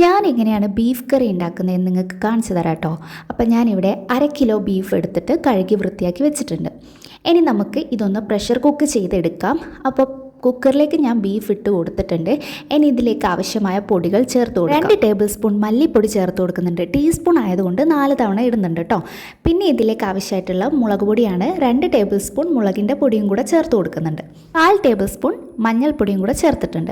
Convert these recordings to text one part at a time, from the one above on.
ഞാനെങ്ങനെയാണ് beef കറി ഉണ്ടാക്കുന്നതെന്ന് നിങ്ങൾക്ക് കാണിച്ചു തരാം കേട്ടോ. അപ്പം ഞാനിവിടെ 1/2 കിലോ ബീഫ് എടുത്തിട്ട് കഴുകി വൃത്തിയാക്കി വെച്ചിട്ടുണ്ട്. ഇനി നമുക്ക് ഇതൊന്ന് പ്രഷർ കുക്ക് ചെയ്തെടുക്കാം. അപ്പോൾ കുക്കറിലേക്ക് ഞാൻ ബീഫ് ഇട്ട് കൊടുത്തിട്ടുണ്ട്. ഇനി ഇതിലേക്ക് ആവശ്യമായ പൊടികൾ ചേർത്ത് കൊടുക്കാം. 2 ടേബിൾ സ്പൂൺ മല്ലിപ്പൊടി ചേർത്ത് കൊടുക്കുന്നുണ്ട്. ടീസ്പൂൺ ആയതുകൊണ്ട് 4 തവണ ഇടുന്നുണ്ട് കേട്ടോ. പിന്നെ ഇതിലേക്ക് ആവശ്യമായിട്ടുള്ള മുളക് പൊടിയാണ് 2 ടേബിൾ സ്പൂൺ മുളകിൻ്റെ പൊടിയും കൂടെ ചേർത്ത് കൊടുക്കുന്നുണ്ട്. 4 ടേബിൾ സ്പൂൺ മഞ്ഞൾപ്പൊടിയും കൂടെ ചേർത്തിട്ടുണ്ട്.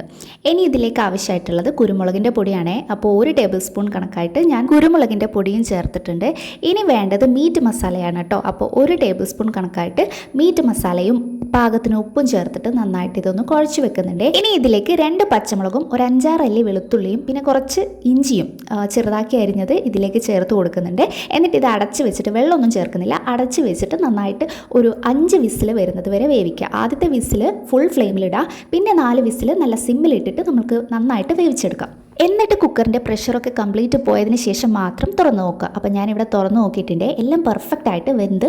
ഇനി ഇതിലേക്ക് ആവശ്യമായിട്ടുള്ളത് കുരുമുളകിൻ്റെ പൊടിയാണ്. അപ്പോൾ 1 ടേബിൾ സ്പൂൺ കണക്കായിട്ട് ഞാൻ കുരുമുളകിൻ്റെ പൊടിയും ചേർത്തിട്ടുണ്ട്. ഇനി വേണ്ടത് മീറ്റ് മസാലയാണ് കേട്ടോ. അപ്പോൾ 1 ടേബിൾ സ്പൂൺ കണക്കായിട്ട് മീറ്റ് മസാലയും പാകത്തിന് ഉപ്പും ചേർത്തിട്ട് നന്നായിട്ട് ഇതൊന്ന് കുഴച്ച് വെക്കുന്നുണ്ട്. ഇനി ഇതിലേക്ക് 2 പച്ചമുളകും ഒരു 5-6 അല്ലി വെളുത്തുള്ളിയും പിന്നെ കുറച്ച് ഇഞ്ചിയും ചെറുതാക്കി അരിഞ്ഞത് ഇതിലേക്ക് ചേർത്ത് കൊടുക്കുന്നുണ്ട്. എന്നിട്ട് ഇത് അടച്ച് വെച്ചിട്ട്, വെള്ളമൊന്നും ചേർക്കുന്നില്ല, അടച്ച് വെച്ചിട്ട് നന്നായിട്ട് ഒരു 5 വിസിൽ വരുന്നത് വരെ വേവിക്കുക. ആദ്യത്തെ വിസിൽ ഫുൾ ഫ്ലെയിമിലിടുക, പിന്നെ 4 വിസിൽ നല്ല സിമ്മിലിട്ടിട്ട് നമുക്ക് നന്നായിട്ട് വേവിച്ചെടുക്കാം. എന്നിട്ട് കുക്കറിൻ്റെ പ്രഷറൊക്കെ കംപ്ലീറ്റ് പോയതിന് ശേഷം മാത്രം തുറന്ന് നോക്കുക. അപ്പോൾ ഞാനിവിടെ തുറന്ന് നോക്കിയിട്ടുണ്ട്. എല്ലാം പെർഫെക്റ്റ് ആയിട്ട് വെന്ത്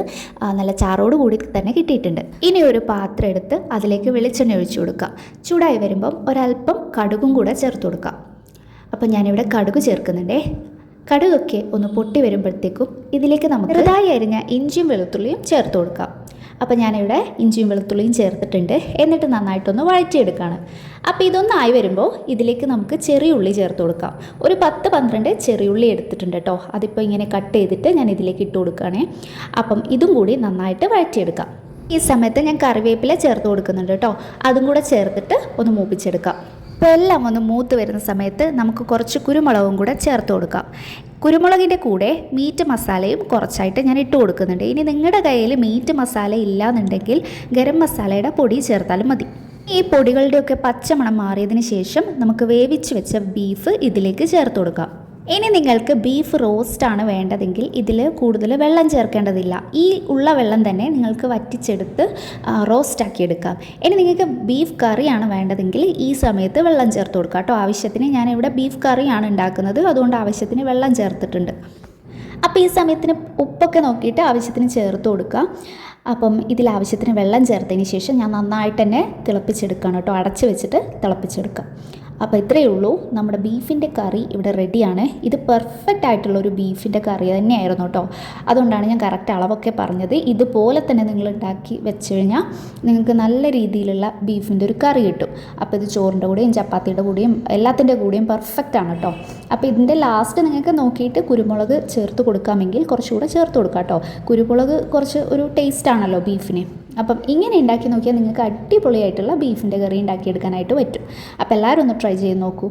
നല്ല ചാറോട് കൂടി തന്നെ കിട്ടിയിട്ടുണ്ട്. ഇനി ഒരു പാത്രം എടുത്ത് അതിലേക്ക് വെളിച്ചെണ്ണ ഒഴിച്ചു കൊടുക്കുക. ചൂടായി വരുമ്പം ഒരല്പം കടുകും കൂടെ ചേർത്ത് കൊടുക്കുക. അപ്പോൾ ഞാനിവിടെ കടുക് ചേർക്കുന്നുണ്ടേ. കടുകൊക്കെ ഒന്ന് പൊട്ടി വരുമ്പോഴത്തേക്കും ഇതിലേക്ക് നമുക്ക് ചെറുതായി അരിഞ്ഞ ഇഞ്ചിയും വെളുത്തുള്ളിയും ചേർത്ത് കൊടുക്കാം. അപ്പോൾ ഞാനിവിടെ ഇഞ്ചിയും വെളുത്തുള്ളിയും ചേർത്തിട്ടുണ്ട്. എന്നിട്ട് നന്നായിട്ടൊന്ന് വഴറ്റിയെടുക്കുകയാണ്. അപ്പോൾ ഇതൊന്നായി വരുമ്പോൾ ഇതിലേക്ക് നമുക്ക് ചെറിയ ഉള്ളി ചേർത്ത് കൊടുക്കാം. ഒരു 10-12 ചെറിയ ഉള്ളി എടുത്തിട്ടുണ്ട് കേട്ടോ. അതിപ്പോൾ ഇങ്ങനെ കട്ട് ചെയ്തിട്ട് ഞാൻ ഇതിലേക്ക് ഇട്ട് കൊടുക്കുകയാണേ. അപ്പം ഇതും കൂടി നന്നായിട്ട് വഴറ്റിയെടുക്കാം. ഈ സമയത്ത് ഞാൻ കറിവേപ്പില ചേർത്ത് കൊടുക്കുന്നുണ്ട് കേട്ടോ. അതും കൂടെ ചേർത്തിട്ട് ഒന്ന് മൂപ്പിച്ചെടുക്കാം. അപ്പോൾ എല്ലാം ഒന്ന് മൂത്ത് വരുന്ന സമയത്ത് നമുക്ക് കുറച്ച് കുരുമുളകും കൂടെ ചേർത്ത് കൊടുക്കാം. കുരുമുളകിൻ്റെ കൂടെ മീറ്റ് മസാലയും കുറച്ചായിട്ട് ഞാൻ ഇട്ട് കൊടുക്കുന്നുണ്ട്. ഇനി നിങ്ങളുടെ കയ്യിൽ മീറ്റ് മസാല ഇല്ലാന്നുണ്ടെങ്കിൽ ഗരം മസാലയുടെ പൊടി ചേർത്താലും മതി. ഈ പൊടികളുടെയൊക്കെ പച്ചമണം മാറിയതിന് ശേഷം നമുക്ക് വേവിച്ച് വെച്ച ബീഫ് ഇതിലേക്ക് ചേർത്ത് കൊടുക്കാം. ഇനി നിങ്ങൾക്ക് ബീഫ് റോസ്റ്റാണ് വേണ്ടതെങ്കിൽ ഇതിൽ കൂടുതൽ വെള്ളം ചേർക്കേണ്ടതില്ല. ഈ ഉള്ള വെള്ളം തന്നെ നിങ്ങൾക്ക് വറ്റിച്ചെടുത്ത് റോസ്റ്റാക്കി എടുക്കാം. ഇനി നിങ്ങൾക്ക് ബീഫ് കറിയാണ് വേണ്ടതെങ്കിൽ ഈ സമയത്ത് വെള്ളം ചേർത്ത് കൊടുക്കാം കേട്ടോ. ആവശ്യത്തിന് ഞാനിവിടെ ബീഫ് കറിയാണ് ഉണ്ടാക്കുന്നത്, അതുകൊണ്ട് ആവശ്യത്തിന് വെള്ളം ചേർത്തിട്ടുണ്ട്. അപ്പോൾ ഈ സമയത്തിന് ഉപ്പൊക്കെ നോക്കിയിട്ട് ആവശ്യത്തിന് ചേർത്ത് കൊടുക്കുക. അപ്പം ഇതിൽ ആവശ്യത്തിന് വെള്ളം ചേർത്തതിന് ശേഷം ഞാൻ നന്നായിട്ട് തന്നെ തിളപ്പിച്ചെടുക്കുകയാണ് കേട്ടോ. അടച്ച് വെച്ചിട്ട് തിളപ്പിച്ചെടുക്കാം. അപ്പോൾ ഇത്രയേ ഉള്ളൂ, നമ്മുടെ ബീഫിൻ്റെ കറി ഇവിടെ റെഡിയാണ്. ഇത് പെർഫെക്റ്റ് ആയിട്ടുള്ളൊരു ബീഫിൻ്റെ കറി തന്നെയായിരുന്നു കേട്ടോ. അതുകൊണ്ടാണ് ഞാൻ കറക്റ്റ് അളവൊക്കെ പറഞ്ഞത്. ഇതുപോലെ തന്നെ നിങ്ങൾ ഉണ്ടാക്കി വെച്ച് കഴിഞ്ഞാൽ നിങ്ങൾക്ക് നല്ല രീതിയിലുള്ള ബീഫിൻ്റെ ഒരു കറി കിട്ടും. അപ്പോൾ ഇത് ചോറിൻ്റെ കൂടെയും ചപ്പാത്തിയുടെ കൂടെയും എല്ലാത്തിൻ്റെ കൂടെയും പെർഫെക്റ്റ് ആണ് കേട്ടോ. അപ്പോൾ ഇതിൻ്റെ ലാസ്റ്റ് നിങ്ങൾക്ക് നോക്കിയിട്ട് കുരുമുളക് ചേർത്ത് കൊടുക്കാമെങ്കിൽ കുറച്ചുകൂടെ ചേർത്ത് കൊടുക്കാം കേട്ടോ. കുരുമുളക് കുറച്ച് ഒരു ടേസ്റ്റ് ആണല്ലോ ബീഫിന്. അപ്പം ഇങ്ങനെ ഉണ്ടാക്കി നോക്കിയാൽ നിങ്ങൾക്ക് അടിപൊളിയായിട്ടുള്ള ബീഫിൻ്റെ കറി ഉണ്ടാക്കിയെടുക്കാനായിട്ട് പറ്റും. അപ്പോൾ എല്ലാവരും ഒന്ന് ട്രൈ ചെയ്ത് നോക്കൂ.